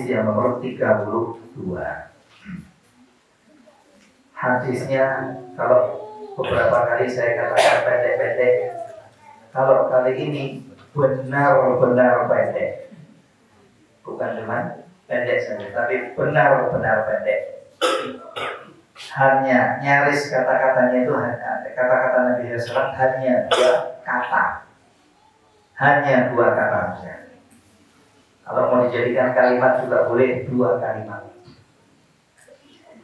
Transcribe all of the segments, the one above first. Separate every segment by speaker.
Speaker 1: hadis yang nomor 32. Hadisnya kalau beberapa kali saya katakan pendek-pendek, kalau kali ini benar-benar pendek. Bukan cuma pendek saja, tapi benar-benar pendek. Hanya nyaris kata-katanya itu, kata-kata Nabi SAW hanya 2 kata. Hanya 2 kata saja. Kalau mau dijadikan kalimat juga boleh 2 kalimat.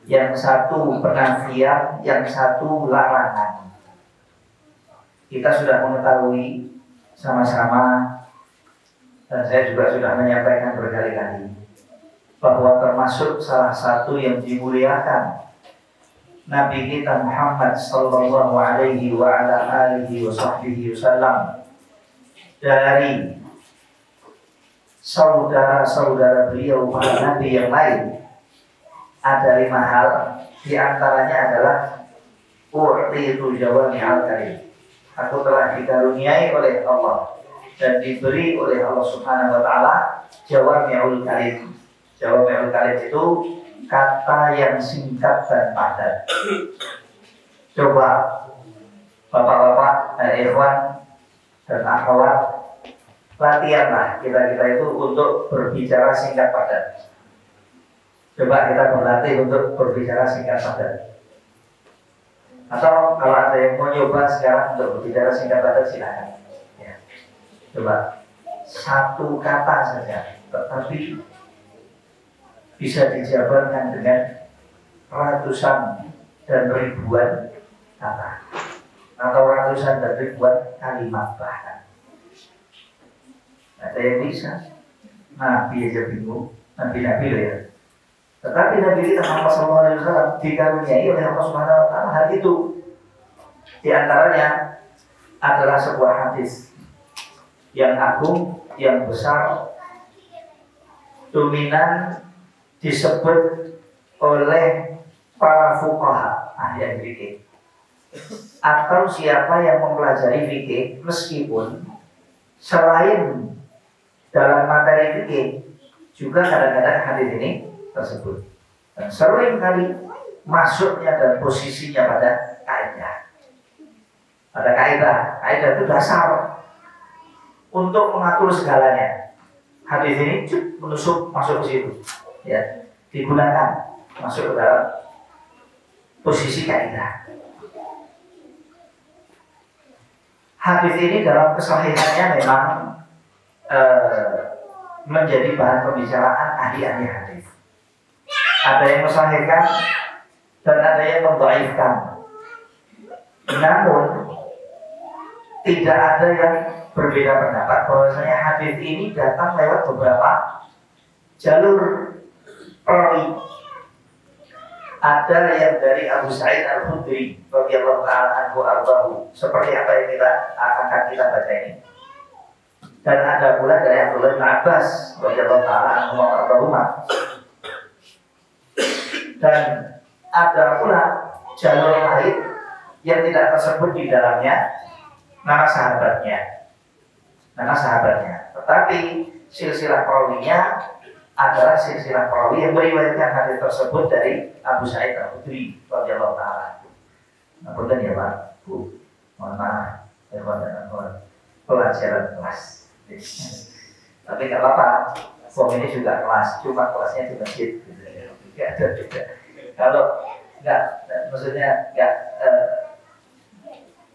Speaker 1: Yang satu penafian, yang satu larangan. Kita sudah mengetahui sama-sama, dan saya juga sudah menyampaikan berkali-kali, bahwa termasuk salah satu yang dimuliakan Nabi kita Muhammad sallallahu alaihi wa ala alihi wa sahbihi wasallam dari saudara-saudara beliau para nabi yang lain ada 5 hal. Di antaranya adalah u'titu jawami'al kalim. Aku telah dikaruniai oleh Allah dan diberi oleh Allah Subhanahu wa taala jawami'ul kalim. Jawami'ul kalim itu kata yang singkat dan padat. Coba bapak-bapak, ikhwan dan akhwat, latihanlah kita itu untuk berbicara singkat padat. Coba kita berlatih untuk berbicara singkat padat. Atau kalau ada yang mau nyoba sekarang untuk berbicara singkat padat, silakan. Ya. Coba 1 kata saja, tetapi bisa dijabarkan dengan ratusan dan ribuan kata, atau ratusan dan ribuan kalimat bahkan. Ada yang bisa. Nabi aja bingung, nabi-nabi loh ya. Tetapi Nabi kita Muhammad SAW dikaruniai oleh Allah Subhanahu wa taala hal itu. Di antaranya adalah sebuah hadis yang agung, yang besar, dominan disebut oleh para fuqaha, ahli fikih, atau siapa yang mempelajari fikih, meskipun selain dalam materi fikih juga kadang-kadang hadis ini tersebut, dan sering kali masuknya dan posisinya pada kaidah. Pada kaidah itu dasar untuk mengatur segalanya. Hadis ini masuk ke situ, ya, digunakan masuk ke dalam posisi kaidah. Hadis ini dalam kesahihannya memang menjadi bahan pembicaraan ahli-ahli hadis. Ada yang mensahihkan dan ada yang mendhaifkan. Namun tidak ada yang berbeda pendapat bahwasanya hadis ini datang lewat beberapa jalur perawi. Ada yang dari Abu Sa'id Al-Khudri radhiyallahu ta'ala anhu ardahu, seperti apa yang akan kita baca ini. Dan ada pula dari Abdullah bin Abbas radhiyallahu ta'ala anhu ardahu. Dan ada pula jalur lain yang tidak tersebut di dalamnya nama sahabatnya. Tetapi silsilah perawinya adalah silsilah perawi yang meriwayatkan hadis tersebut dari Abu Sa'id Al-Khudri radhiyallahu ta'ala. Ngapunten ya Pak, Bu. Mohon maaf, pelajaran kelas. Tapi nggak apa-apa, form ini juga kelas, cuma kelasnya di masjid. Nggak ada juga. Kalau maksudnya nggak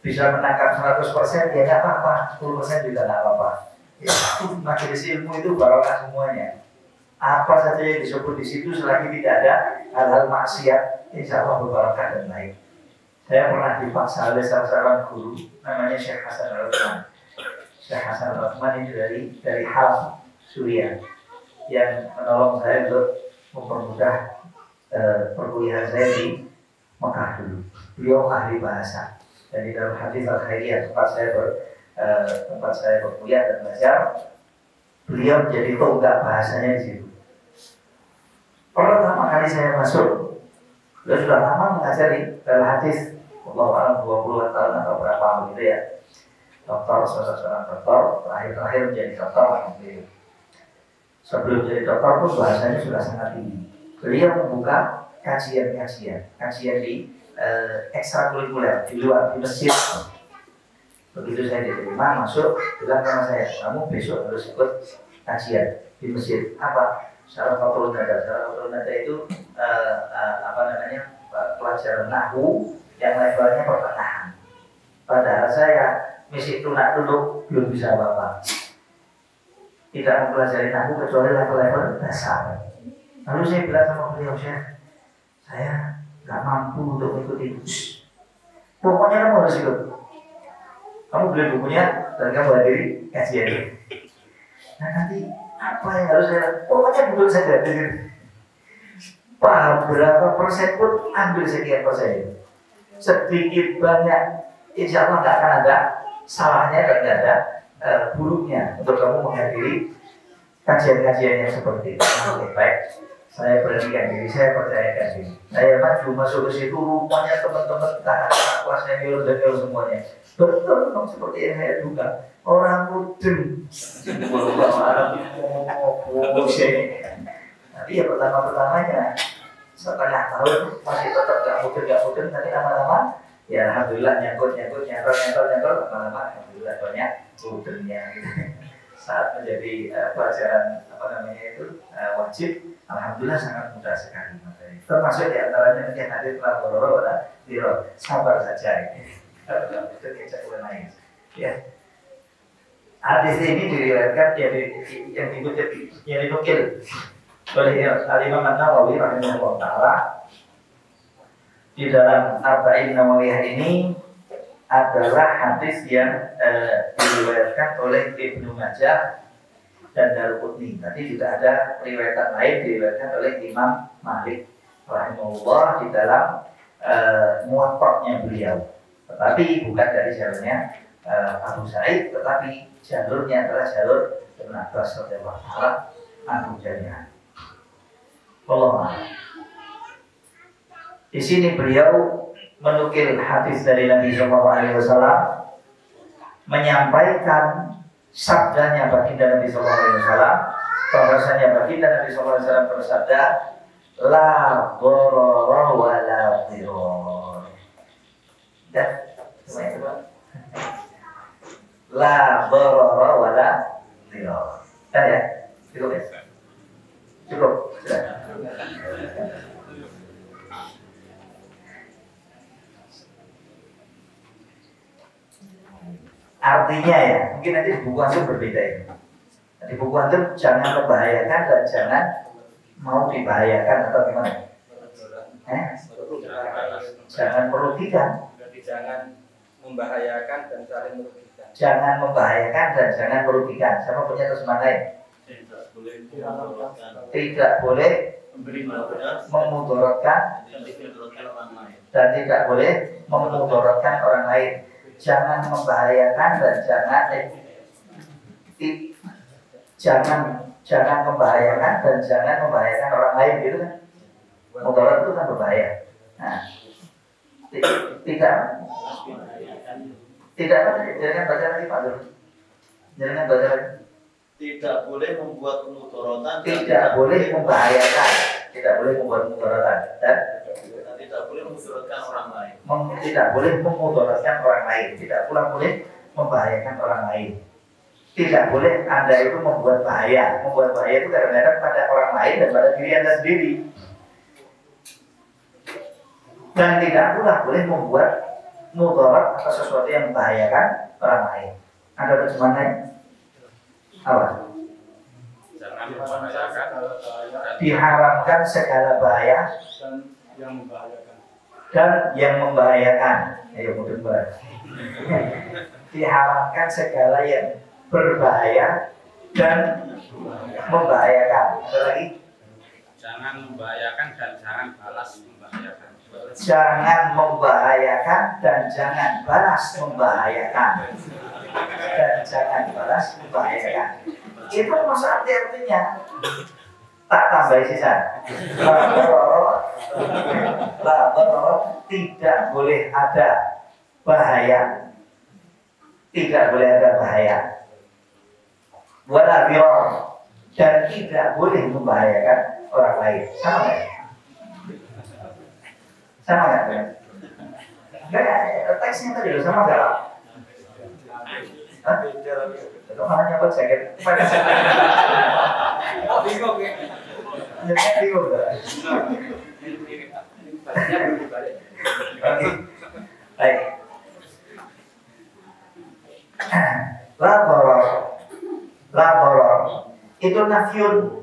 Speaker 1: bisa menangkap 100%, ya nggak apa-apa, 10% juga nggak apa-apa. Ya, majelis ilmu itu barokah semuanya. Apa saja yang disebut di situ selagi tidak ada hal-hal maksiat, insya Allah berbarokah dan baik. Saya pernah dipaksa oleh salah seorang guru, namanya Syekh Hasan Al-Uthman. Syekh Hasan Al-Uthman ini dari Halab, Suriah, yang menolong saya untuk mempermudah perkuliahan saya di Mekah dulu. Beliau ahli bahasa, dan di dalam hadis Al-Khairiyah tempat saya berkuliah dan belajar, beliau menjadi tonggak bahasanya di situ. Pertama kali saya masuk, beliau sudah lama mengajari dalam hadis, Allah 20 tahun atau berapa begitu ya. Doktor, seorang doktor, terakhir menjadi doktor alhamdulillah. Sebelum jadi dokter pun bahasanya sudah sangat tinggi. Beliau membuka kajian di ekstrakurikuler di luar di masjid. Begitu saya diterima masuk, bilang sama saya, kamu besok harus ikut kajian di masjid. Apa? Syarah Fathul Nada. Syarah Fathul Nada itu pelajaran nahwu yang levelnya pertengahan. Padahal saya misi tunak dulu belum bisa apa-apa. Tidak mempelajari nahwu kecuali level-level dasar. Lalu saya bilang sama beliau, saya nggak mampu untuk mengikuti bus. Pokoknya kamu harus ikut. Kamu beli bukunya dan kamu hadiri kajian. Nah nanti apa yang harus saya? Pokoknya duduk saja. Paham berapa persen pun ambil sekian persen. Sedikit banyak, insya Allah nggak akan ada salahnya dan nggak ada buruknya untuk kamu menghadiri kajian-kajian yang seperti itu. Oke, baik. Saya beranikan diri, saya percayakan diri. Saya maju masuk ke situ, rupanya teman-teman kakak kelas senior dan senior semuanya. Betul, memang seperti yang saya duga. Orang mudeng. Tapi ya pertama-pertamanya setengah tahun masih tetap gak mudeng. Nanti lama-lama, ya alhamdulillah nyangkut, lama-lama alhamdulillah banyak mudengnya. Gitu. Saat menjadi pelajaran wajib, alhamdulillah sangat mudah sekali materi. Termasuk di antaranya yang hadir telah bororo dan diro, sabar saja ini. Itu tidak boleh nangis. Ya. Hadis ini diriwayatkan yang dinukil oleh Al-Imam An-Nawawi rahimahullah taala di dalam Arba'in Nawawiyah ini adalah hadis yang diriwayatkan oleh Ibnu Majah dan Daruqutni. Tadi juga ada riwayat lain diriwayatkan oleh Imam Malik rahimahullah di dalam Muwatta'nya beliau. Tetapi bukan dari jalurnya Abu Sa'id, tetapi jalurnya adalah jalur Ibnu Abbas radhiyallahu taala anhu jami'an. Wallahu a'lam. Di sini beliau menukil hadis dari Nabi Sallallahu Alaihi Wasallam, menyampaikan sabdanya baginda Nabi Sallallahu Alaihi Wasallam, bahwasanya baginda Nabi Sallallahu Alaihi Wasallam bersabda, la dharara wa la dhirar. Dah, semuanya coba. La dharara wa la dhirar. Dah ya, cukup ya. Cukup. Sudah. Artinya ya, mungkin nanti di buku antum berbeda ya. Di buku antum jangan membahayakan dan jangan mau dibahayakan atau gimana? Jangan merugikan.
Speaker 2: Jangan membahayakan dan saling merugikan.
Speaker 1: Jangan membahayakan dan jangan merugikan. Siapa punya terjemahan lain? Tidak boleh memudaratkan dan tidak boleh memudaratkan orang lain. Jangan membahayakan dan jangan membahayakan dan jangan membahayakan orang lain, gitu kan? Mudarat itu kan berbahaya. Nah, tidak jangan baca lagi Pak Dur. Jangan baca lagi.
Speaker 3: Tidak boleh membuat mudaratan.
Speaker 1: Tidak boleh membahayakan. Tidak boleh membuat mudaratan dan
Speaker 3: tidak boleh memudaratkan orang lain.
Speaker 1: Tidak boleh memudaratkan orang lain. Tidak pula boleh membahayakan orang lain. Tidak boleh Anda itu membuat bahaya. Membuat bahaya itu kadang-kadang pada orang lain dan pada diri Anda sendiri. Dan tidak pula boleh membuat mudarat atau sesuatu yang membahayakan orang lain. Ada terjemahan lain? Apa?
Speaker 2: Jangan membahayakan.
Speaker 1: Diharamkan segala bahaya dan yang membahayakan. Ayo mungkin berat. Diharamkan segala yang berbahaya dan membahayakan. Ada lagi?
Speaker 2: Jangan membahayakan dan jangan balas membahayakan.
Speaker 1: Jangan membahayakan dan jangan balas membahayakan. Dan jangan balas membahayakan. Itu maksud artinya. Tak tambah sisa. Tidak boleh ada bahaya. Tidak boleh ada bahaya. Wala dhirar dan tidak boleh membahayakan orang lain. Sama nggak? Sama nggak? Enggak, teksnya tadi loh, sama nggak? Hah? Itu malah nyabot jaket.
Speaker 2: Bingung ya.
Speaker 1: Jadi bingung nggak? Oke, baik. Lapor itu nafiun,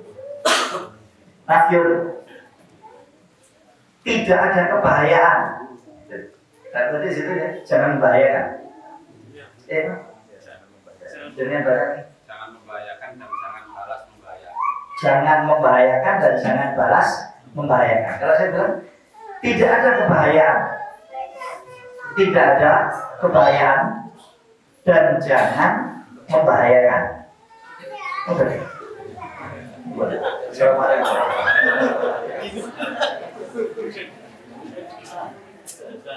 Speaker 1: tidak ada kebahayaan. Dan tadi situ ya, jangan membahayakan. Jangan
Speaker 2: membahayakan dan jangan balas membahayakan.
Speaker 1: Jangan membahayakan dan jangan balas membahayakan. Kalau saya bilang tidak ada kebahayaan, dan jangan membahayakan.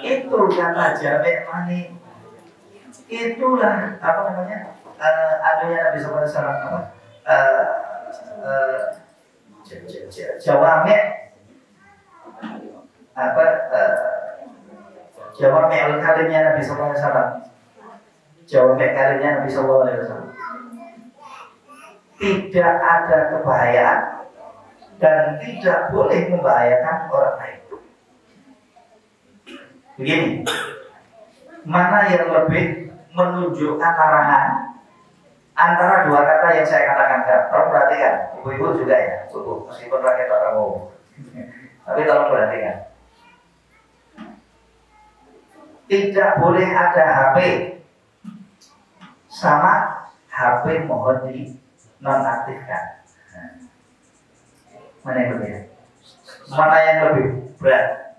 Speaker 1: Itu kata jamek mani. Itulah apa namanya? Adanya Nabi sallallahu alaihi wasallam apa? Jawamek apa? Jawamek kalimnya Nabi sallallahu alaihi wasallam. Jawamek kalimnya Nabi sallallahu alaihi wasallam. Tidak ada kebahayaan dan tidak boleh membahayakan orang lain. Begini, mana yang lebih menunjukkan larangan antara dua kata yang saya katakan? Tolong perhatikan, ibu-ibu juga ya, ibu, meskipun pakai kata ngomong, tapi tolong perhatikan. Tidak boleh ada HP sama HP mohon di nonaktifkan. Mana yang lebih? Mana yang lebih berat?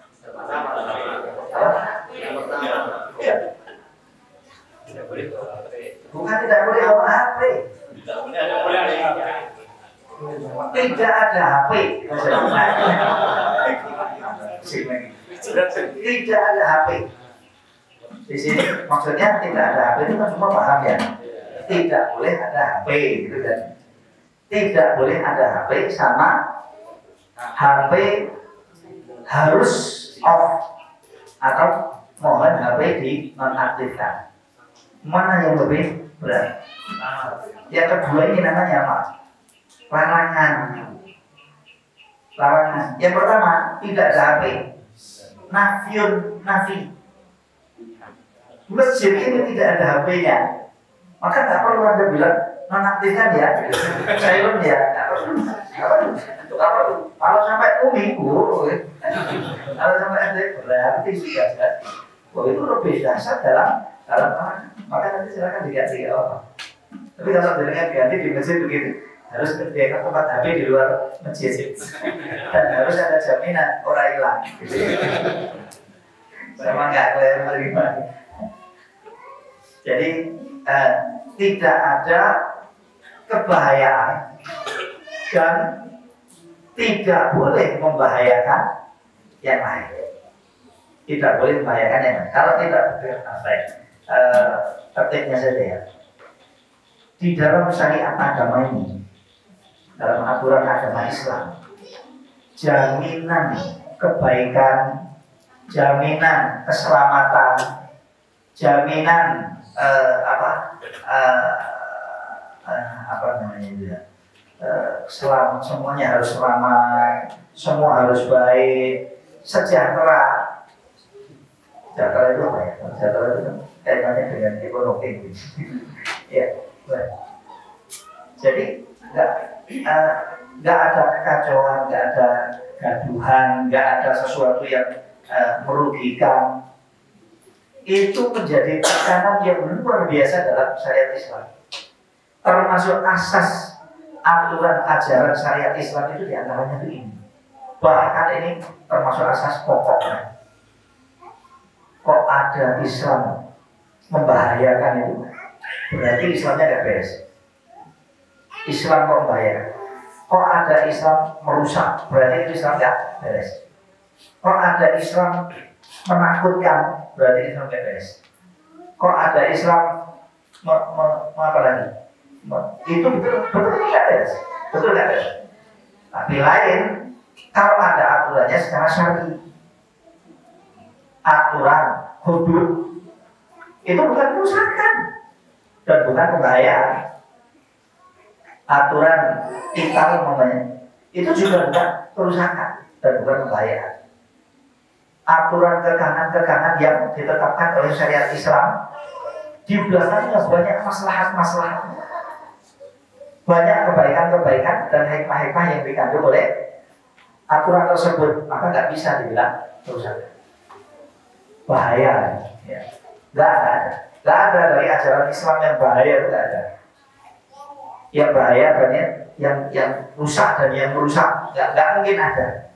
Speaker 1: Ya. Bukan tidak boleh bawa HP. Tidak ada HP. Tidak ada HP. Di sini maksudnya tidak ada HP itu kan semua paham ya. Tidak boleh ada HP gitu kan. Tidak boleh ada HP sama HP harus off atau mohon HP di nonaktifkan. Mana yang lebih berat? Yang kedua ini namanya apa? Larangan. Yang pertama tidak ada HP. Nafi. Masjid ini tidak ada HP-nya. Maka nggak perlu Anda bilang nonaktifkan ya, silent ya. Untuk apa tuh? Kalau sampai minggu, kalau sampai ada berarti sudah jelas. Itu lebih dasar dalam maka nanti silakan diganti apa. Tapi kalau dengan ganti di masjid begitu, harus dia tempat HP di luar masjid dan harus ada jaminan orang hilang. Sama nggak kalian menerima. Jadi tidak ada kebahayaan dan tidak boleh membahayakan yang lain. Tidak boleh membahayakan yang lain. Kalau tidak tertibnya saja ya. Di dalam syariat agama ini, dalam aturan agama Islam, jaminan kebaikan, jaminan keselamatan, jaminan apa namanya itu ya, selamat, semuanya harus selamat, semua harus baik, sejahtera. Sejahtera itu apa ya? Sejahtera itu kan kaitannya dengan ekonomi. Ya, baik. Jadi nggak ada kekacauan, nggak ada gaduhan, nggak ada sesuatu yang merugikan. Itu menjadi tekanan yang luar biasa dalam syariat Islam. Termasuk asas aturan ajaran syariat Islam itu diantaranya itu ini. Bahkan ini termasuk asas pokoknya. Kok ada Islam membahayakan itu, berarti Islamnya tidak beres. Islam kok membahayakan. Kok ada Islam merusak, berarti Islam tidak beres. Kok ada Islam menakutkan, berarti Islam tidak beres. Kok ada Islam apa lagi? Itu betul tidak beres. Betul nggak? Tapi lain kalau ada aturannya secara syar'i. Aturan hudud itu bukan kerusakan dan bukan pembahayaan. Aturan qital namanya itu juga bukan kerusakan dan bukan pembahayaan. Aturan kekangan-kekangan yang ditetapkan oleh syariat Islam di belakangnya banyak maslahat-maslahat, banyak kebaikan-kebaikan dan hikmah-hikmah yang dikandung oleh aturan tersebut, maka nggak bisa dibilang kerusakan. Bahaya, ya. Nggak ada dari ajaran Islam yang bahaya, itu nggak ada. Yang bahaya dan yang rusak dan yang merusak, nggak mungkin ada,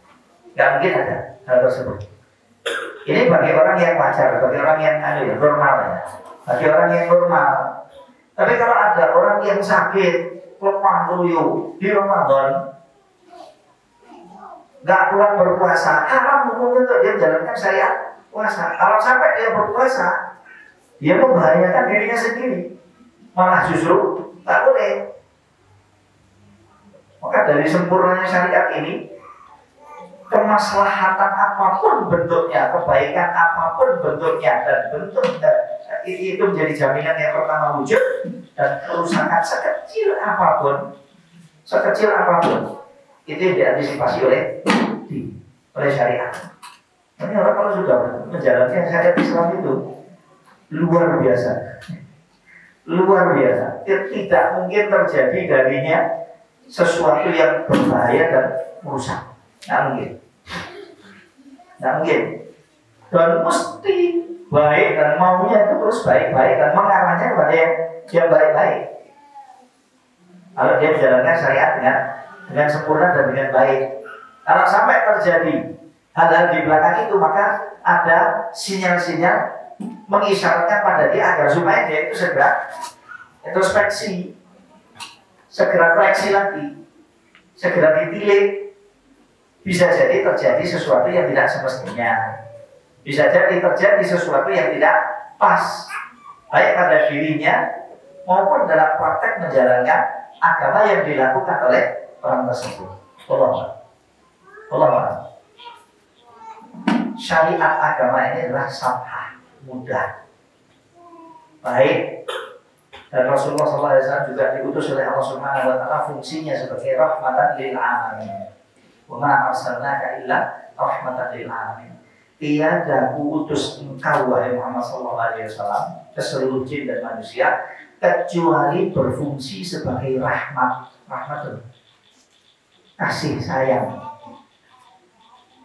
Speaker 1: hal tersebut. Ini bagi orang yang wajar, bagi orang yang normal ya. Bagi orang yang normal. Tapi kalau ada orang yang sakit, lemah loyo di Ramadan, nggak kuat berpuasa, haram hukumnya untuk dia menjalankan syariat puasa. Kalau sampai dia berpuasa, dia membahayakan dirinya sendiri, malah justru tak boleh. Maka dari sempurnanya syariat ini, kemaslahatan apapun bentuknya, kebaikan apapun bentuknya dan bentuknya, itu menjadi jaminan yang pertama wujud. Dan kerusakan sekecil apapun itu yang diantisipasi oleh syariat. Ini orang kalau sudah menjalankan syariat Islam itu luar biasa, tidak mungkin terjadi darinya sesuatu yang berbahaya dan merusak. Nggak mungkin. Dan mesti baik dan maunya itu terus baik-baik dan mengarahnya kepada yang baik-baik. Kalau dia menjalankan syariat dengan sempurna dan dengan baik. Kalau sampai terjadi hal-hal di belakang itu, maka ada sinyal-sinyal mengisyaratkan pada dia agar supaya dia itu segera introspeksi, segera koreksi lagi, segera ditilik. Bisa jadi terjadi sesuatu yang tidak semestinya, bisa jadi terjadi sesuatu yang tidak pas, baik pada dirinya maupun dalam praktek menjalankan agama yang dilakukan oleh orang tersebut. Allah. Syariat agama ini adalah samhah, mudah, baik. Dan Rasulullah SAW juga diutus oleh Allah Subhanahu Wa Taala fungsinya sebagai rahmatan lil alamin. Wa ma arsalnaka illa rahmatan lil alamin. Tiada kuutus engkau wahai Muhammad SAW ke seluruh jin dan manusia kecuali berfungsi sebagai rahmat kasih sayang,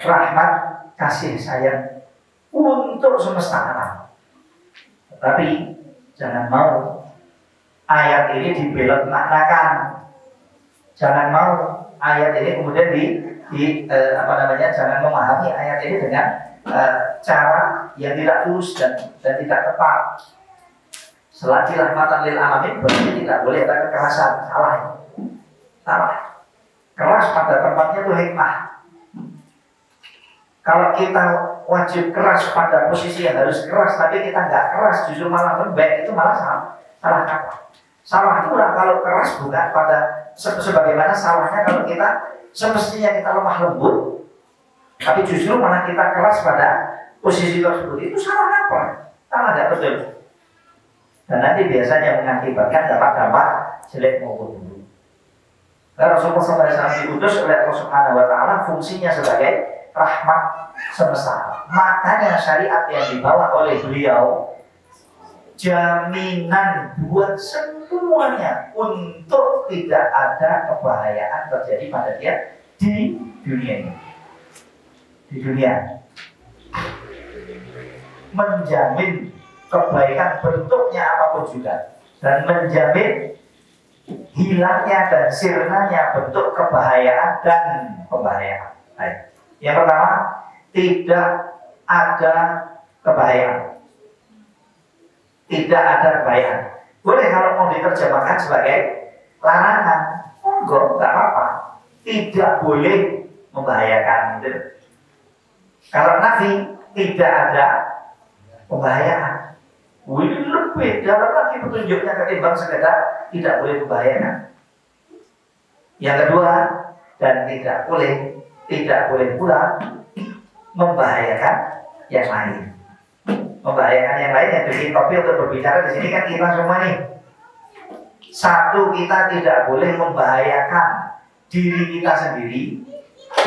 Speaker 1: rahmat kasih sayang untuk semesta alam. Tetapi jangan mau ayat ini dibelok maknakan, jangan mau ayat ini kemudian jangan memahami ayat ini dengan cara yang tidak lurus dan tidak tepat. Selagi rahmatan lil alamin berarti tidak boleh ada kekerasan. Salah. Keras pada tempatnya itu hikmah. Kalau kita wajib keras pada posisi yang harus keras, tapi kita nggak keras justru malah lembek, itu malah salah kata. Salah itu kalau keras bukan pada sebagaimana salahnya kalau kita semestinya kita lemah lembut, tapi justru malah kita keras pada posisi tersebut. Itu salah apa? Salah nggak betul. Dan nanti biasanya mengakibatkan dampak jelek maupun buruk. Karena Rasulullah SAW diutus oleh Allah Subhanahu Wa Taala fungsinya sebagai rahmat semesta. Makanya syariat yang dibawa oleh beliau jaminan buat semuanya untuk tidak ada kebahayaan terjadi pada dia di dunia ini. Di dunia menjamin kebaikan bentuknya apapun juga, dan menjamin hilangnya dan sirnanya bentuk kebahayaan dan pembahayaan. Baik. Yang pertama, tidak ada kebahayaan. Tidak ada kebahayaan. Boleh kalau mau diterjemahkan sebagai larangan, monggo, nggak apa-apa. Tidak boleh membahayakan. Gitu. Kalau nafi tidak ada pembahayaan. Ini lebih dalam lagi petunjuknya ketimbang sekedar tidak boleh membahayakan. Yang kedua, dan tidak boleh pula membahayakan yang lain. Membahayakan yang lain yang bikin topik untuk berbicara di sini kan kita semua nih. Satu, kita tidak boleh membahayakan diri kita sendiri.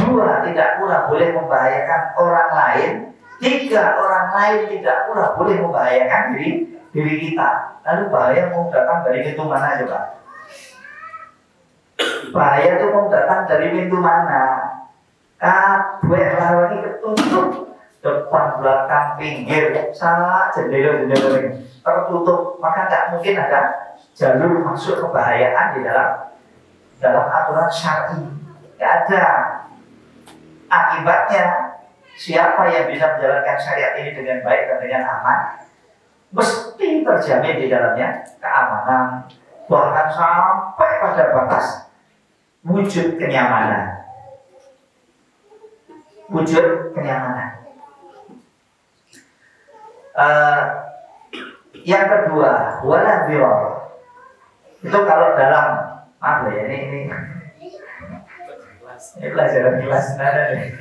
Speaker 1: Dua, tidak pula boleh membahayakan orang lain. Tiga, orang lain tidak pula boleh membahayakan diri kita. Lalu bahaya mau datang dari pintu mana coba? Bahaya itu mau datang dari pintu mana? Kabeh lawan ini ketutup, depan, belakang, pinggir, salah jendela-jendela ini tertutup, maka nggak mungkin ada jalur masuk kebahayaan di dalam aturan syar'i. Nggak ada. Akibatnya, siapa yang bisa menjalankan syariat ini dengan baik dan dengan aman, mesti terjamin di dalamnya keamanan, bahkan sampai pada batas wujud kenyamanan. Wujud kenyamanan. Yang kedua, wala dhirar. Itu kalau dalam, maaf ya, ini pelajaran kelas nada nih.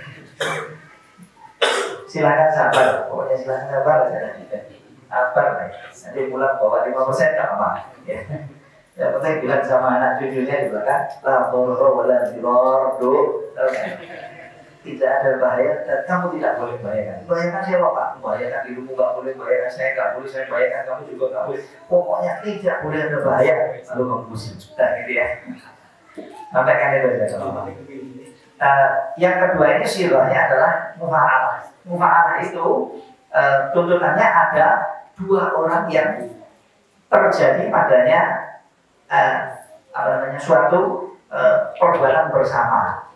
Speaker 1: Silakan sabar, pokoknya silakan sabar aja. Sabar, nanti pulang bawa 5% nggak apa-apa. Ya. Yang penting bilang sama anak cucunya di belakang, la dharra wala dhirar, tidak ada bahaya dan kamu tidak boleh membahayakan. Membahayakan siapa Pak? Membahayakan dirimu nggak boleh, membahayakan saya nggak boleh, saya membahayakan kamu juga nggak boleh. Pokoknya tidak boleh ada bahaya. Lalu kamu pusing. Nah gitu ya. Sampaikan itu saja. Yang kedua ini sirahnya adalah mufa'alah. Mufa'alah itu tuntutannya ada dua orang yang terjadi padanya suatu perbuatan bersama.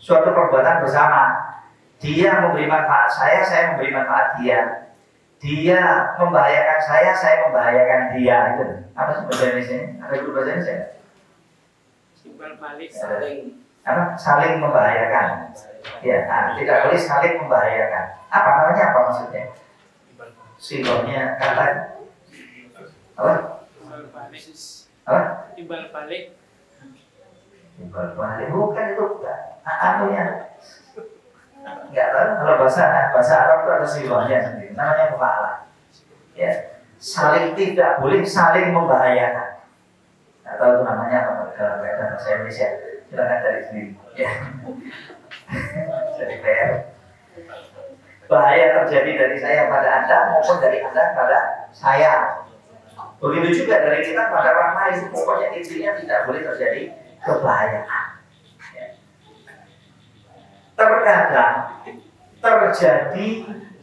Speaker 1: Suatu perbuatan bersama. Dia memberi manfaat saya memberi manfaat dia. Dia membahayakan saya membahayakan dia. Itu apa sih bahasa Indonesia? Ada dulu bahasa Indonesia?
Speaker 2: Timbal balik saling
Speaker 1: apa? Saling membahayakan. Ya, tidak boleh saling membahayakan. Apa namanya? Apa maksudnya? Sifatnya kata apa? Apa?
Speaker 2: Timbal balik.
Speaker 1: Timbal balik bukan itu anunya. Enggak tahu kalau bahasa Arab itu ada sifatnya sendiri. Namanya mufa'alah. Ya, saling tidak boleh saling membahayakan. Enggak tahu itu namanya apa dalam bahasa Indonesia. Silakan cari sendiri. Ya. Jadi PR. Bahaya terjadi dari saya pada Anda maupun dari Anda pada saya. Begitu juga dari kita pada orang lain. Pokoknya intinya tidak boleh terjadi kebahayaan. Terkadang terjadi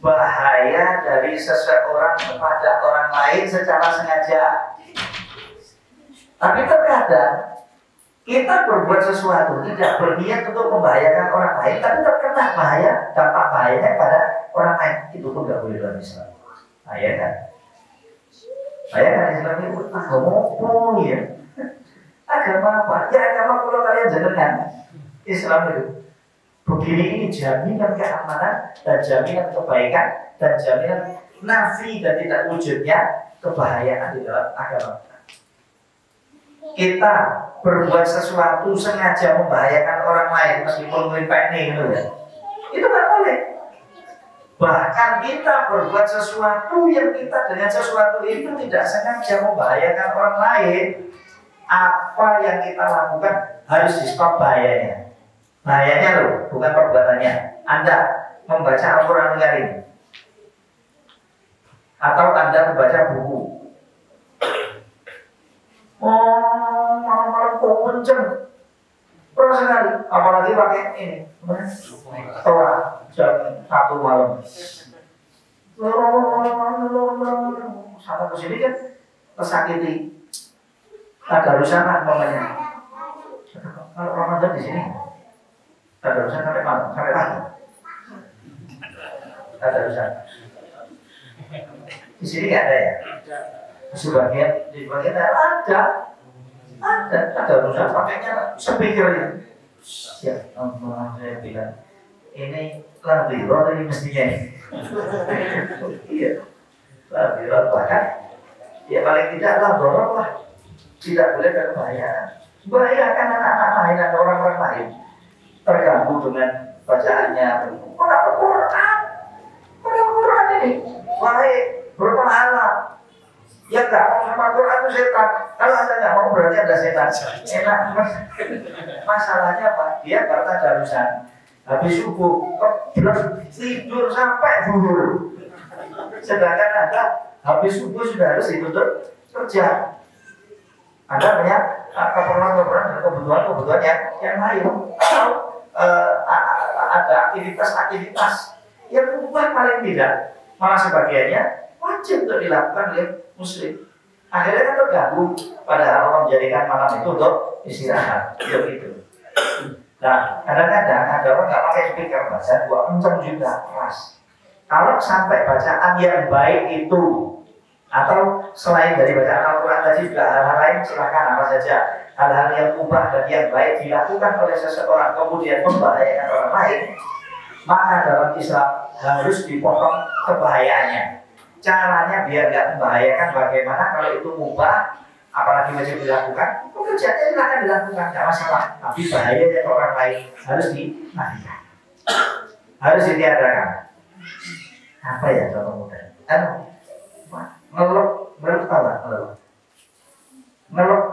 Speaker 1: bahaya dari seseorang kepada orang lain secara sengaja. Tapi terkadang kita berbuat sesuatu tidak berniat untuk membahayakan orang lain, tapi terkena bahaya, dampak bahayanya pada orang lain. Itu pun nggak boleh dalam Islam. Bahaya kan? Bahaya kan Islam itu agama apa ya? Agama apa? Ya agama kalau kalian jenengan Islam itu. Begini ini jaminan keamanan dan jaminan kebaikan dan jaminan nafi dan tidak wujudnya kebahayaan di dalam agama. Kita berbuat sesuatu sengaja membahayakan orang lain meskipun melimpahnya itu ya. Itu nggak boleh. Bahkan kita berbuat sesuatu yang kita dengan sesuatu itu tidak sengaja membahayakan orang lain, apa yang kita lakukan harus di stop bahayanya. Bahayanya loh, bukan perbuatannya. Anda membaca Al-Quran Karim atau Anda membaca buku. Malam-malam kok kenceng terus sekali, apalagi pakai ini Torah jam 1 malam. Sana kesini kan tersakiti. Ada rusak namanya. Kalau Ramadan di sini ada rusak sampai malam, sampai pagi. Ada rusak. Di sini nggak ada ya? Di bagian ada rusak pakainya speakernya. Ya Allah, saya bilang ini lebih roh dari mestinya ini. Iya, lebih roh bahkan ya paling tidak lah dorong lah, tidak boleh berbahaya. Bayangkan anak-anak lain atau orang-orang lain terganggu dengan bacaannya. Orang Quran ini, wahai berpahala. Ya nggak mau sama Quran itu setan. Kalau anda nggak mau berarti ada setan. Enak. Masalahnya apa? Dia bertadarusan habis subuh tidur sampai zuhur. Sedangkan anda habis subuh sudah harus ditutup kerja. Anda punya keperluan dan kebutuhan yang lain. Atau ada aktivitas yang mubah paling tidak, malah sebagiannya wajib untuk dilakukan oleh muslim. Akhirnya kan terganggu, padahal Allah menjadikan malam itu untuk istirahat. Begitu. Nah, kadang-kadang ada orang nggak pakai speaker, baca 2 juga keras. Kalau sampai bacaan yang baik itu atau selain dari bacaan Al-Quran tadi juga hal-hal lain, silakan apa saja. Hal-hal yang mubah dan yang baik dilakukan oleh seseorang kemudian membahayakan orang lain, maka dalam Islam harus dipotong kebahayaannya. Caranya biar nggak membahayakan bagaimana kalau itu mubah, apalagi wajib dilakukan, pekerjaannya silakan dilakukan, nggak masalah. Tapi bahayanya ke orang lain harus dimatikan, harus ditiadakan. Apa ya contoh mudah? Ngelok, tahu nggak ngelok? Ngelok,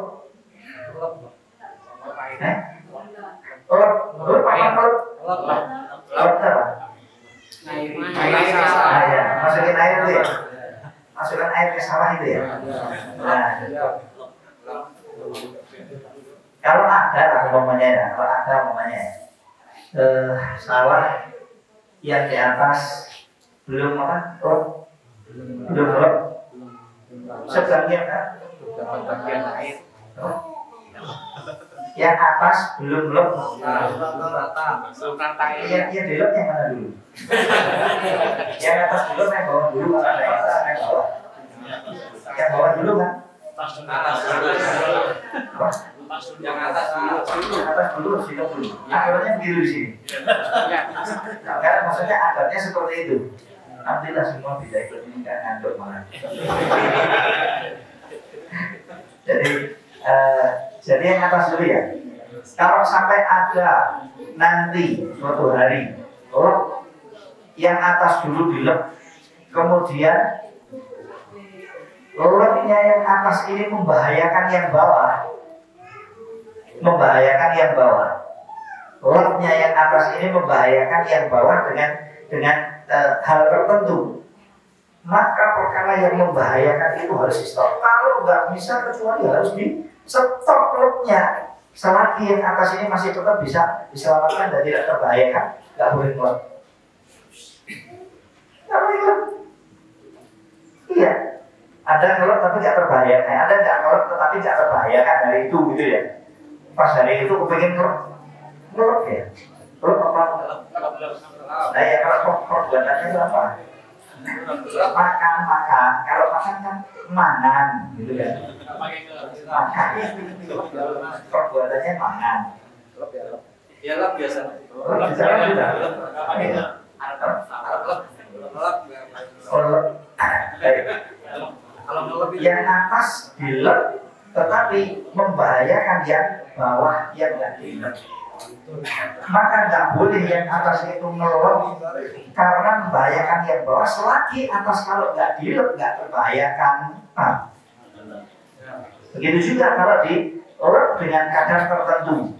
Speaker 1: masukin air itu ya, masukkan air ke sawah itu ya. Nah, kalau ada umpamanya, sawah yang di atas belum belum sedangnya yang atas belum lep. Yang dilep yang mana dulu? Yang atas belum, yang bawah dulu. Yang bawah. Yang bawah dulu kan? Yang atas dulu, situ dulu. Akhirnya begitu di sini. Nah, karena maksudnya adatnya seperti itu. Alhamdulillah semua bisa ikut ini, nggak ngantuk malah. Jadi yang atas dulu ya. Kalau sampai ada nanti suatu hari, yang atas dulu dilep, kemudian lepnya yang atas ini membahayakan yang bawah, lepnya yang atas ini membahayakan yang bawah dengan hal tertentu, maka perkara yang membahayakan itu harus di stop. Kalau nggak bisa, kecuali harus di stop lepnya. Selagi yang atas ini masih tetap bisa diselamatkan dan tidak terbahayakan, nggak boleh keluar. Nggak boleh keluar. Iya, ada ngelot tapi nggak terbahayakan, ada nggak ngelot tetapi nggak terbahayakan dari itu gitu ya. Pas hari itu kepengen ngelot ya, ngelot apa? Nah ya kalau perbuatannya itu apa? Makan. Kalau makan kan mangan, gitu kan? Makan. Perbuatannya mangan.
Speaker 3: Ya lep biasa.
Speaker 1: Lep juga. Yang atas dilep, tetapi membahayakan yang bawah yang nggak dilep. Maka nggak boleh yang atas itu ngelop karena membahayakan yang bawah. Selagi atas kalau nggak dilep nggak terbahayakan. Begitu juga kalau dilep dengan kadar tertentu.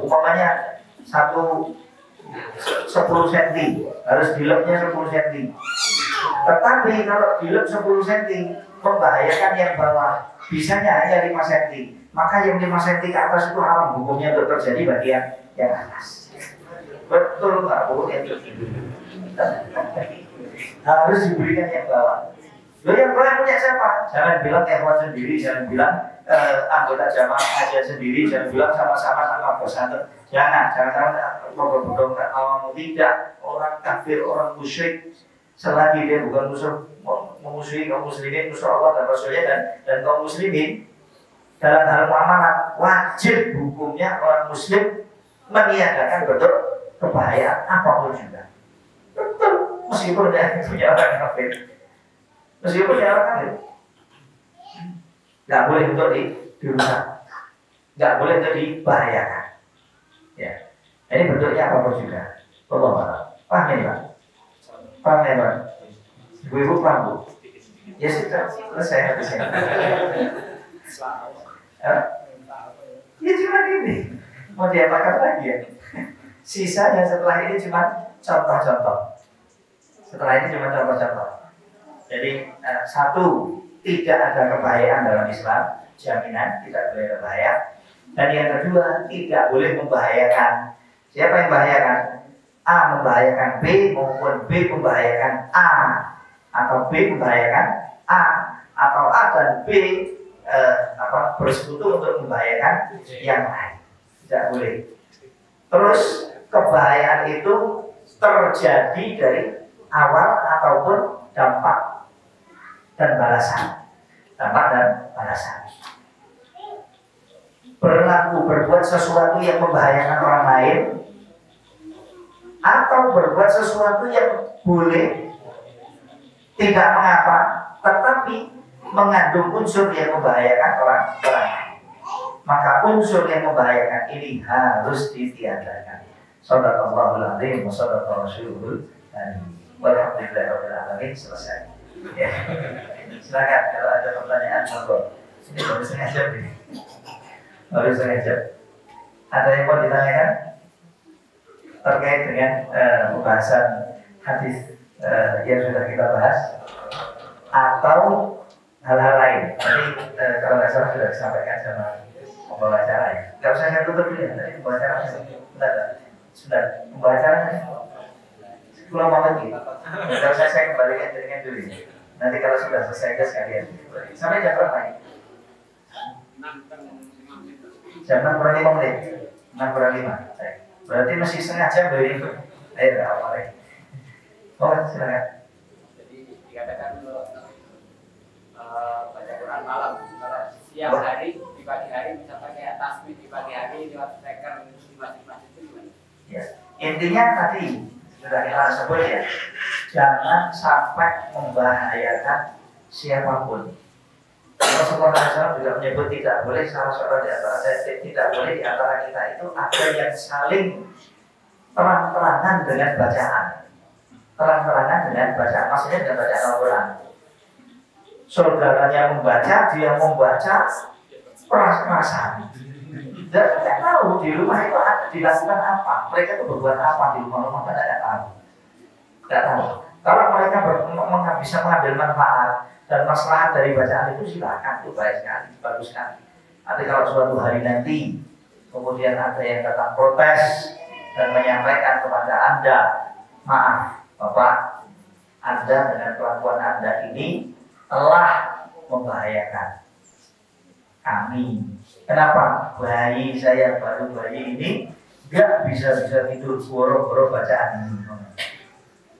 Speaker 1: Umpamanya 10 cm harus dilepnya 10 cm. Tetapi kalau dilep 10 cm membahayakan yang bawah, bisanya hanya 5 cm. Maka yang 5 cm ke atas itu haram hukumnya untuk terjadi bagi yang atas. Betul nggak boleh harus diberikan yang bawah. Loh yang bawah punya siapa? Jangan bilang ikhwan sendiri, jangan bilang anggota jamaah aja sendiri, jangan bilang sama-sama bersatu. Jangan bodoh-bodoh tidak. Orang kafir, orang musyrik, selagi dia bukan memusuhi kaum muslimin, musuh Allah dan Rasulnya dan kaum muslimin, dalam hal muamalah wajib hukumnya orang muslim meniadakan bentuk kebahayaan apapun juga. Betul, meskipun dia punya orang kafir, nggak boleh untuk dirusak, nggak boleh itu dibahayakan. Ya, ini bentuknya apa juga. Allah paham ya Pak? Paham ya Pak? Ibu-ibu paham Bu? Ya sudah, selesai habisnya. Ya cuma ini, mau diapakan lagi ya? Sisanya setelah ini cuma contoh-contoh. Setelah ini cuma contoh-contoh. Jadi satu, tidak ada kebahayaan dalam Islam, jaminan tidak boleh berbahaya. Dan yang kedua, tidak boleh membahayakan. Siapa yang membahayakan? A membahayakan B maupun B membahayakan A, atau B membahayakan A, atau A dan B bersekutu untuk membahayakan yang lain. Tidak boleh. Terus kebahayaan itu terjadi dari awal ataupun dampak dan balasan. Dampak dan balasan. Berbuat sesuatu yang membahayakan orang lain, atau berbuat sesuatu yang boleh, tidak mengapa, tetapi mengandung unsur yang membahayakan orang lain. Maka unsur yang membahayakan ini harus ditiadakan. Shadaqallahul azim wa shadaqa rasulul karim. Walhamdulillahirabbil alamin. Selesai. Ya. Silakan kalau ada pertanyaan monggo. Ini baru setengah jam ini. Baru setengah jam. Ada yang mau ditanyakan terkait dengan pembahasan hadis yang sudah kita bahas atau hal-hal lain? Ini kalau nggak salah sudah disampaikan sama pembawa acara ya. Nggak usah saya tutup dulu ya. Tadi pembawa acara sudah pembawa acara 10 menit lagi. Nggak usah saya kembalikan jaringan dulu ya. Nanti kalau sudah selesai ke sekalian. Sampai jam berapa ini? Jam 6:05 menit. 6:05. Berarti masih setengah jam dari itu. Ayo apa lagi? Oh silakan.
Speaker 3: Jadi dikatakan baca Quran malam. Kalau siang hari di pagi hari bisa pakai tasbih di pagi hari lewat tracker di masjid-masjid itu gimana? Ya.
Speaker 1: Intinya tadi sudah kita sebut ya, jangan sampai membahayakan siapapun. Rasulullah SAW juga menyebut tidak boleh salah seorang di antara tidak boleh di antara kita itu ada yang saling terang-terangan dengan bacaan. Terang-terangan dengan bacaan, maksudnya dengan bacaan Al-Quran. Saudaranya membaca, dia membaca perasaan. Dan tidak tahu di rumah itu dilakukan apa, mereka itu berbuat apa di rumah-rumah, tidak tahu. Tidak tahu. Kalau mereka bisa mengambil manfaat dan maslahat dari bacaan itu silakan, itu baik sekali, bagus sekali. Tapi kalau suatu hari nanti kemudian ada yang datang protes dan menyampaikan kepada Anda, maaf Bapak, Anda dengan kelakuan Anda ini telah membahayakan kami. Kenapa? Bayi saya baru bayi ini nggak bisa tidur boro-boro bacaan ini.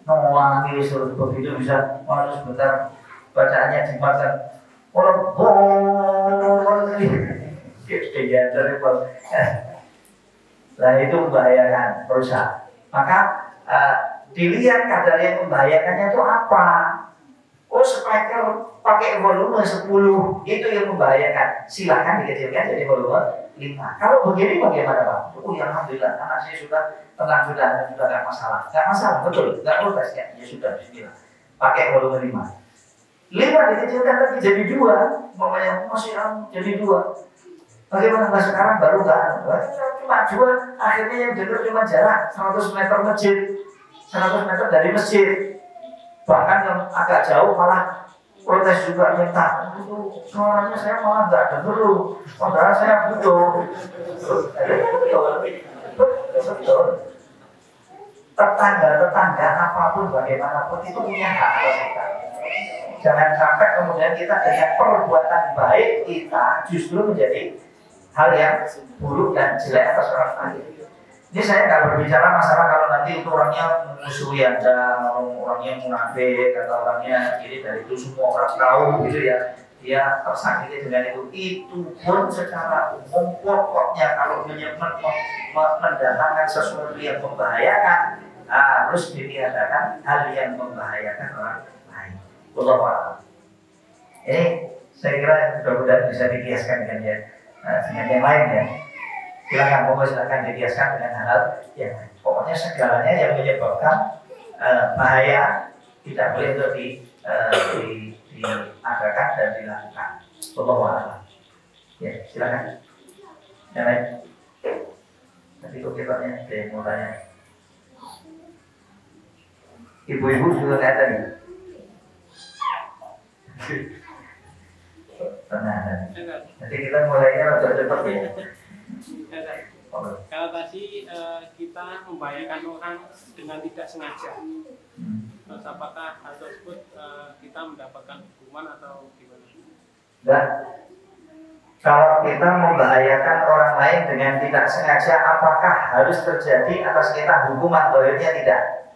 Speaker 1: Nangis begitu bisa malu sebentar bacaannya dimakan orang ya teripol. Nah itu membahayakan perusahaan. Maka dilihat kadar yang membahayakannya itu apa. Oh speaker pakai volume 10 itu yang membahayakan. Silahkan dikecilkan jadi volume 5. Kalau begini bagaimana Pak? Oh ya alhamdulillah anak saya sudah tenang, sudah nggak masalah. Nggak masalah, betul. Nggak protes ya. Ya sudah bismillah. Pakai volume 5. 5 dikecilkan lagi jadi 2. Mamanya masih jadi 2. Bagaimana Mas sekarang baru nggak? Cuma 2. Akhirnya yang dengar cuma jarak 100 meter masjid, 100 meter dari masjid. Bahkan yang agak jauh malah protes juga minta. Suaranya saya malah nggak dengar lu. Saudara saya butuh. Betul. Tetangga apapun bagaimanapun itu punya hak atas kita. Jangan sampai kemudian kita dengan perbuatan baik kita justru menjadi hal yang buruk dan jelek atas orang lain. Ini saya nggak berbicara masalah kalau nanti itu orangnya memusuhi Anda, orangnya munafik, atau orangnya ini dari itu semua orang tahu gitu ya. Dia tersakiti dengan itu. Itu pun secara umum pokoknya kalau mendatangkan sesuatu yang membahayakan harus ditiadakan hal yang membahayakan orang lain. Wallahu a'lam. Ini Saya kira mudah-mudahan bisa dikiaskan dengan dengan yang lain ya. Silakan dikiaskan dengan hal yang lain. Pokoknya segalanya yang menyebabkan bahaya tidak boleh untuk diadakan dan dilakukan. Wallahu a'lam. Ya, silakan. Yang lain. Tapi kok kita mau tanya. Ibu-ibu juga nggak ada nih. Tenang. Nanti kita mulainya agak cepat ya.
Speaker 4: Kalau tadi kita membahayakan orang dengan tidak sengaja, terus apakah hal tersebut kita mendapatkan hukuman atau gimana?
Speaker 1: Dan kalau kita membahayakan orang lain dengan tidak sengaja, apakah harus terjadi atas kita hukuman? Bolehnya tidak.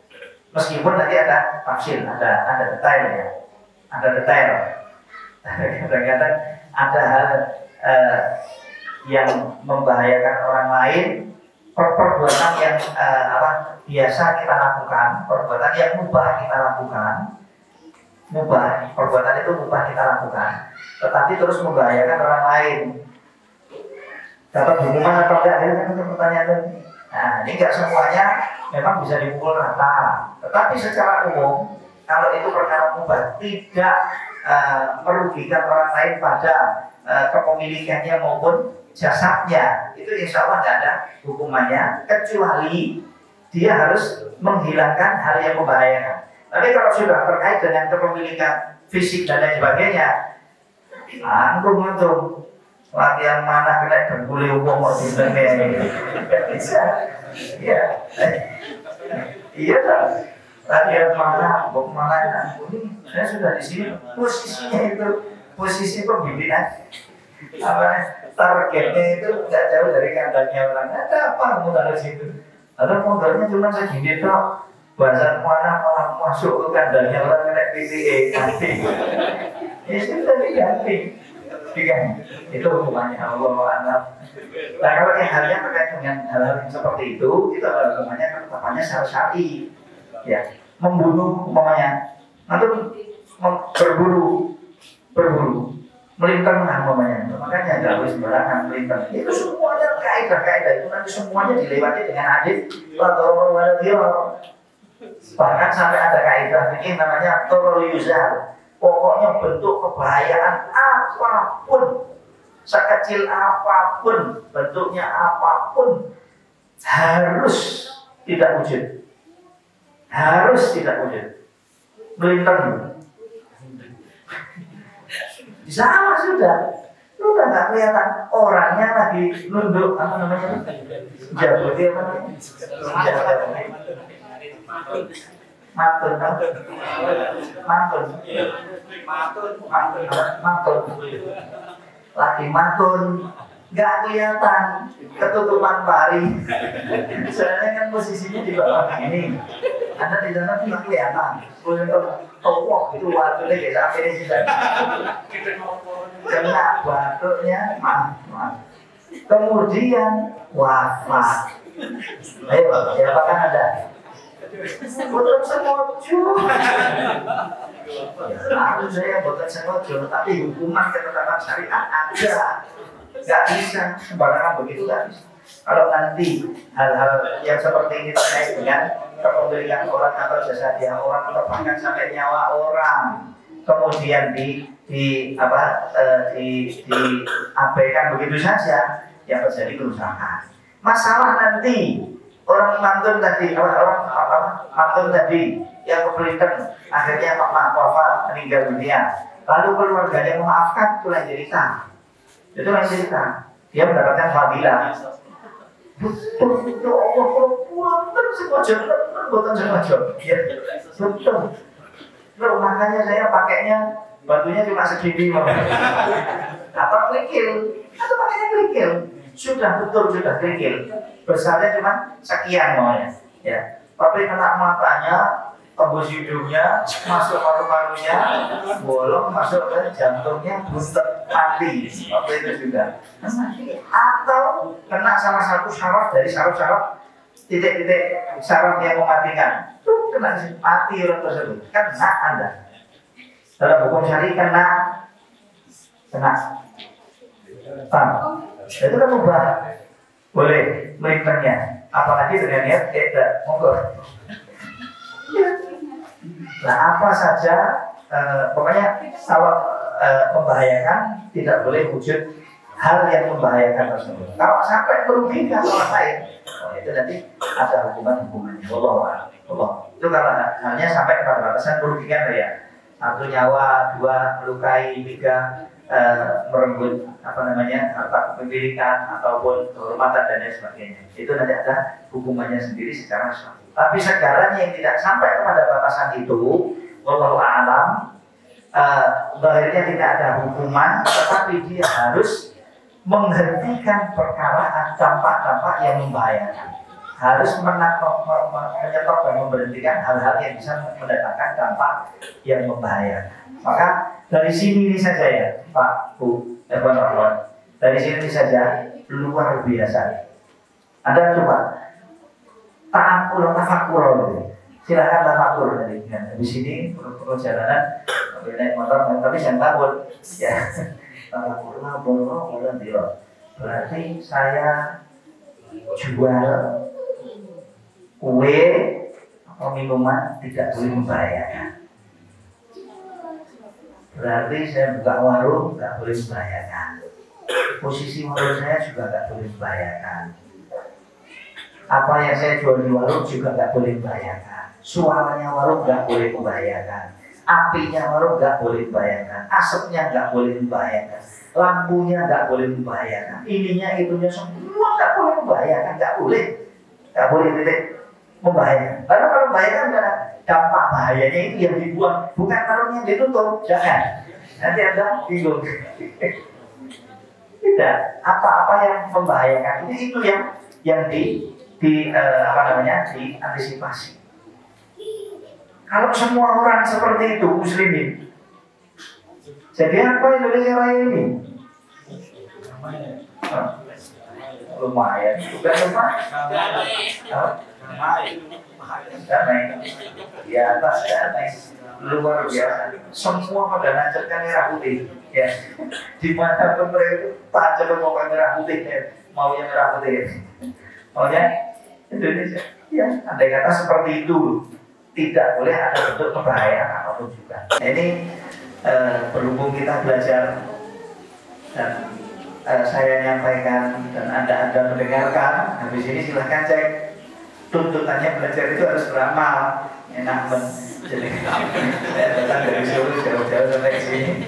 Speaker 1: Meskipun nanti ada tafsir, ada detail ya, ada detail. Kadang-kadang ada hal yang membahayakan orang lain, perbuatan yang biasa kita lakukan, perbuatan yang mubah kita lakukan, perbuatan itu mubah kita lakukan, tetapi terus membahayakan orang lain. Dapat hukuman atau enggak? Itu pertanyaan tadi. Nah, ini enggak semuanya memang bisa dipukul rata, tetapi secara umum kalau itu perkara mubah tidak merugikan orang lain pada kepemilikannya maupun jasadnya, itu insya Allah tidak ada hukumannya, kecuali dia harus menghilangkan hal yang membahayakan. Tapi kalau sudah terkait dengan kepemilikan fisik dan lain sebagainya, antum latihan mana kena dengkuli hukum mau didengar, bisa, iya tak? Latihan mana, bok mana, saya sudah di sini, posisinya itu posisi pembinaan, targetnya itu nggak jauh dari kandangnya orang. Ada apa modal situ? Ada modalnya cuma segini dok. Bahasa mana malah masuk ke kandangnya orang kena PTA nanti. Ya sudah diganti. Itu hukumannya Allah anak. Nah kalau yang halnya terkait dengan hal-hal yang seperti itu adalah hukumannya ketetapannya secara syar'i. Ya, membunuh umpamanya, atau berburu, melintang namanya, makanya nggak boleh sembarangan melintang. Itu semuanya kaidah itu nanti semuanya dilewati dengan hadis bahkan sampai ada kaidah ini namanya toroliyuzal. Pokoknya bentuk kebahayaan apapun, sekecil apapun, bentuknya apapun harus tidak wujud, melintang. Sama sudah nggak kelihatan orangnya lagi nunduk apa namanya jago dia matun lagi matun nggak kelihatan ketutupan pari. Soalnya kan posisinya di bawah ini, Anda di sana nggak kelihatan. Untuk topok itu waktunya kayak sampai di sana. Kena batuknya, kemudian wafat. Ayo, siapa kan ada? Boten sengaja. Aku saya boten sengaja, tapi hukuman ketetapan syariat ada. Gak bisa sembarangan begitu, gak bisa. Kalau nanti hal-hal yang seperti ini terkait dengan kepemilikan orang atau jasa dia orang atau bahkan sampai nyawa orang, kemudian diabaikan begitu saja, yang terjadi kerusakan. Masalah nanti orang mantun tadi, mantun tadi yang kepelitan akhirnya wafat meninggal dunia, lalu keluarganya memaafkan, itu lain cerita. Itu lain cerita. Dia mendapatkan fadilah. Betul, Allah buatan sengaja. Ya, betul. Loh, makanya saya pakainya batunya cuma segini, atau kerikil, atau pakainya kerikil. Sudah betul, sudah kerikil. Besarnya cuma sekian maunya. Ya, tapi kena matanya, tembus hidungnya, masuk paru-parunya, bolong masuk ke jantungnya, buntet mati. Waktu itu juga. Atau kena salah satu syaraf dari syaraf titik-titik syaraf yang mematikan. Tuh kena mati orang tersebut. Kena Anda. Dalam hukum syari kena kena. Itu kan ubah. Boleh melimpahnya. Apalagi dengan niat monggo. Nah, apa saja pokoknya kalau membahayakan tidak boleh wujud hal yang membahayakan tersebut. Kalau sampai merugikan orang lain, itu nanti ada hukumannya. Allah. Itu kalau hanya sampai kepada batasan merugikan ya. 1 nyawa, 2 melukai, 3 merenggut harta kepemilikan ataupun kehormatan dan lain sebagainya. Itu nanti ada hukumannya sendiri secara syar'i. Tapi segalanya yang tidak sampai kepada batasan itu, wallahu a'lam, akhirnya tidak ada hukuman, tetapi dia harus menghentikan perkara dampak-dampak yang membahayakan. Harus menyetop dan memberhentikan hal-hal yang bisa mendatangkan dampak yang membahayakan. Maka dari sini ini saja ya Pak, Bu, Rahman. Dari sini saja luar biasa. Anda coba tafakur gitu. Silakan tafakur dari sini perjalanan naik motor, tapi jangan takut ya. Tafakur berarti saya jual kue atau minuman tidak boleh membahayakan. Berarti saya buka warung nggak boleh membahayakan. Posisi warung saya juga nggak boleh membahayakan. Apa yang saya jual di warung juga nggak boleh membahayakan. Suaranya warung nggak boleh membahayakan. Apinya warung nggak boleh membahayakan. Asapnya nggak boleh membahayakan. Lampunya nggak boleh membahayakan. Ininya itunya semua nggak boleh membahayakan. Nggak boleh titik membahayakan. Karena kalau membahayakan karena dampak bahayanya itu yang dibuang, bukan warung yang ditutup. Jangan. Nanti Anda bingung. Tidak. Apa-apa yang membahayakan itu yang diantisipasi. Kalau semua orang seperti itu muslimin, jadi apa Indonesia Raya ini? Lumayan. Bukan damai. Di atas damai. Luar biasa. Semua pada nancapkan merah putih. Ya. Di mana pun mereka tajam mau merah putih. Maunya merah putih. Maunya Indonesia. Ya, andai kata seperti itu, tidak boleh ada bentuk kebahayaan apapun juga. Nah, ini berhubung kita belajar dan saya nyampaikan dan Anda mendengarkan. Habis ini silahkan cek tuntutannya belajar itu harus beramal. Enak jadi datang dari Solo jauh-jauh sampai ke sini.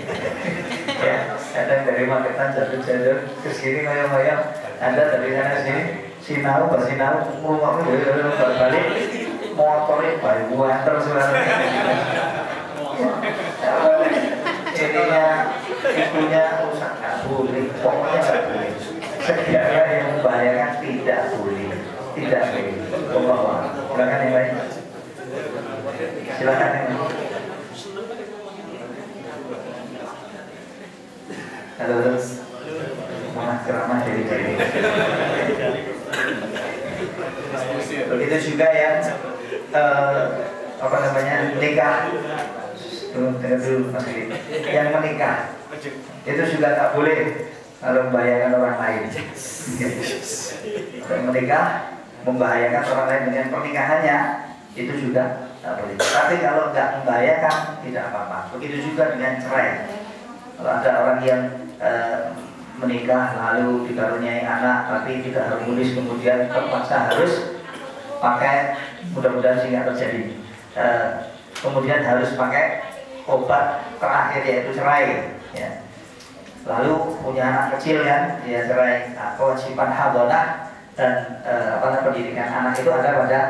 Speaker 1: Ya, datang dari Magetan jauh-jauh ke sini ngoyong-ngoyong. Anda dari sana sini sinau ngomong balik motornya bayuan terus ininya ibunya rusak nggak boleh, pokoknya nggak boleh. Segala yang membahayakan tidak boleh. Silakan yang lain. Silakan yang lain. Halo terus. Mana ceramah jadi. Begitu juga ya nikah. Yang menikah itu juga tak boleh kalau membahayakan orang lain. Yang menikah membahayakan orang lain dengan pernikahannya itu juga tak boleh. Tapi kalau nggak membahayakan tidak apa-apa. Begitu juga dengan cerai. Kalau ada orang yang menikah lalu dikaruniai anak tapi tidak harmonis kemudian terpaksa harus pakai, mudah-mudahan sih nggak terjadi, kemudian harus pakai obat terakhir yaitu cerai ya. Lalu punya anak kecil kan dia cerai. Nah, kewajiban hadonah dan pendidikan anak itu ada pada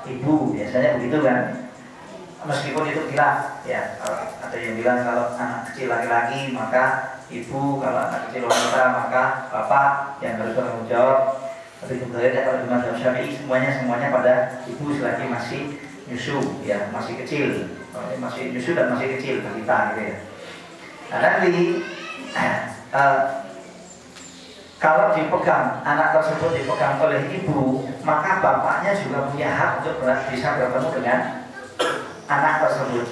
Speaker 1: ibu, biasanya begitu kan, meskipun itu khilaf ya. Ada yang bilang kalau anak kecil laki-laki maka ibu, kalau anak kecil wanita maka bapak yang harus bertanggung jawab. Tapi kemudian kalau di mazhab Syafi'i semuanya pada ibu selagi masih nyusu ya, masih kecil. Masih nyusu dan masih kecil balita gitu ya. Nah nanti kalau dipegang, anak tersebut dipegang oleh ibu, maka bapaknya juga punya hak untuk bisa bertemu dengan anak tersebut.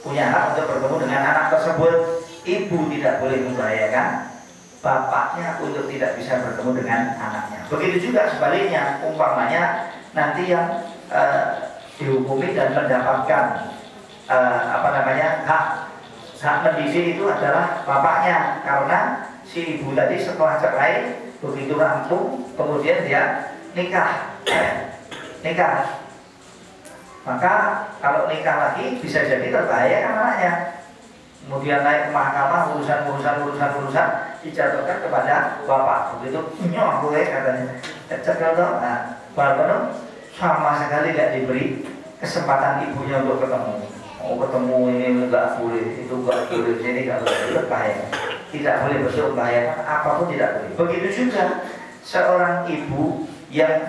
Speaker 1: Punya hak untuk bertemu dengan anak tersebut. ibu tidak boleh membahayakan bapaknya untuk tidak bisa bertemu dengan anaknya. Begitu juga sebaliknya, umpamanya nanti yang dihukumi dan mendapatkan hak mendidik itu adalah bapaknya, karena si ibu tadi setelah cerai begitu rampung kemudian dia nikah. Maka kalau nikah lagi bisa jadi terbahayakan anaknya. Kemudian naik ke mahkamah, urusan dijatuhkan kepada bapak. Begitu nyoh gue katanya. Bapak sama sekali tidak diberi kesempatan ibunya untuk ketemu. Ketemu ini enggak boleh, itu enggak boleh, jadi enggak boleh, itu bahaya. Tidak boleh bersuara bahaya, apapun tidak boleh. Begitu juga seorang ibu yang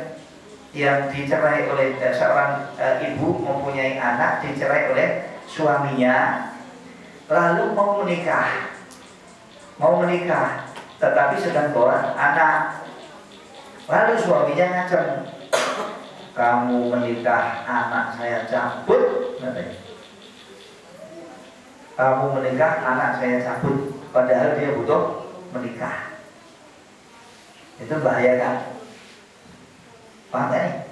Speaker 1: dicerai oleh seorang ibu mempunyai anak dicerai oleh suaminya, lalu mau menikah, tetapi sedang bawa anak, lalu suaminya ngacem, kamu menikah anak saya cabut, kamu menikah anak saya cabut, padahal dia butuh menikah. Itu bahaya kan? Paham gak nih?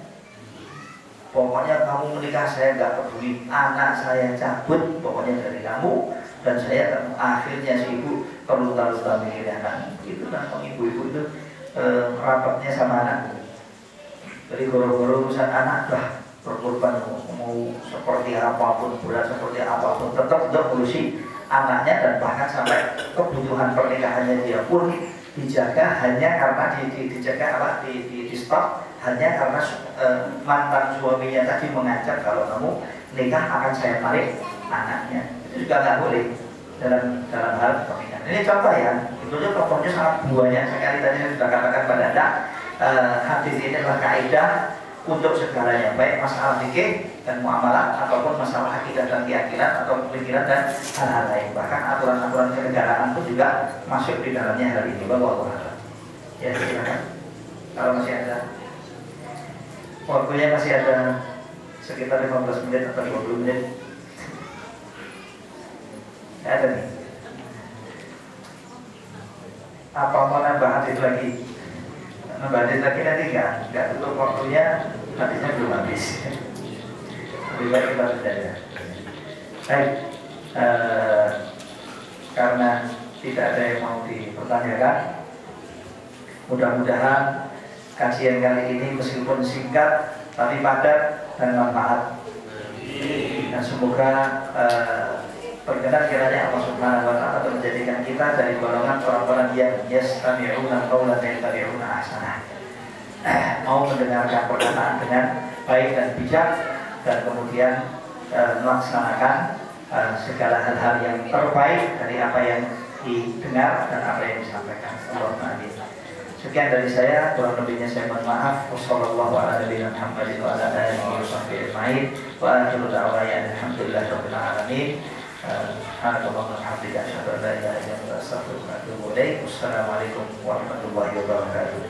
Speaker 1: Pokoknya kamu menikah saya gak peduli, anak saya cabut pokoknya dari kamu, dan saya kamu. Akhirnya si ibu perlu tahu mikirin anak. Itu kan ibu-ibu itu rapatnya sama anak. Jadi goro-goro urusan anak lah, berkorban mau seperti apapun, berat seperti apapun, tetap ngurusi anaknya, dan bahkan sampai kebutuhan pernikahannya dia pun dijaga hanya karena di stop hanya karena mantan suaminya tadi mengancam kalau kamu nikah akan saya tarik anaknya. Itu juga nggak boleh dalam hal pernikahan. Ini contoh ya, sebetulnya contohnya sangat banyak sekali. Tadi saya sudah katakan pada Anda, hadis ini adalah kaidah untuk segalanya, baik masalah fikih dan muamalah ataupun masalah akidah dan keyakinan atau pemikiran dan hal-hal lain. Bahkan aturan-aturan kenegaraan pun juga masuk di dalamnya hal ini. Wallahu a'lam. Ya, silakan. Kalau masih ada waktunya, masih ada sekitar 15 menit atau 20 menit. Ada nih. Apa mau nambah hadis lagi? Nambah hadis lagi nanti enggak tutup waktunya, hadisnya belum habis. Lebih baik kita saja. Baik, karena tidak ada yang mau dipertanyakan, mudah-mudahan kajian kali ini meskipun singkat tapi padat dan manfaat. Dan semoga berkenan kiranya Allah Subhanahu wa taala untuk menjadikan kita dari golongan orang-orang yang yastami'una qawlan wa yattabi'una ahsanah. Mau mendengarkan perkataan dengan baik dan bijak, dan kemudian melaksanakan segala hal-hal yang terbaik dari apa yang didengar dan apa yang disampaikan. Allahumma amin. Sekian dari saya, kurang lebihnya saya mohon maaf. Wassalamualaikum warahmatullahi wabarakatuh. Wa akhiru da'wana alhamdulillahirabbil alamin. Assalamualaikum warahmatullahi wabarakatuh.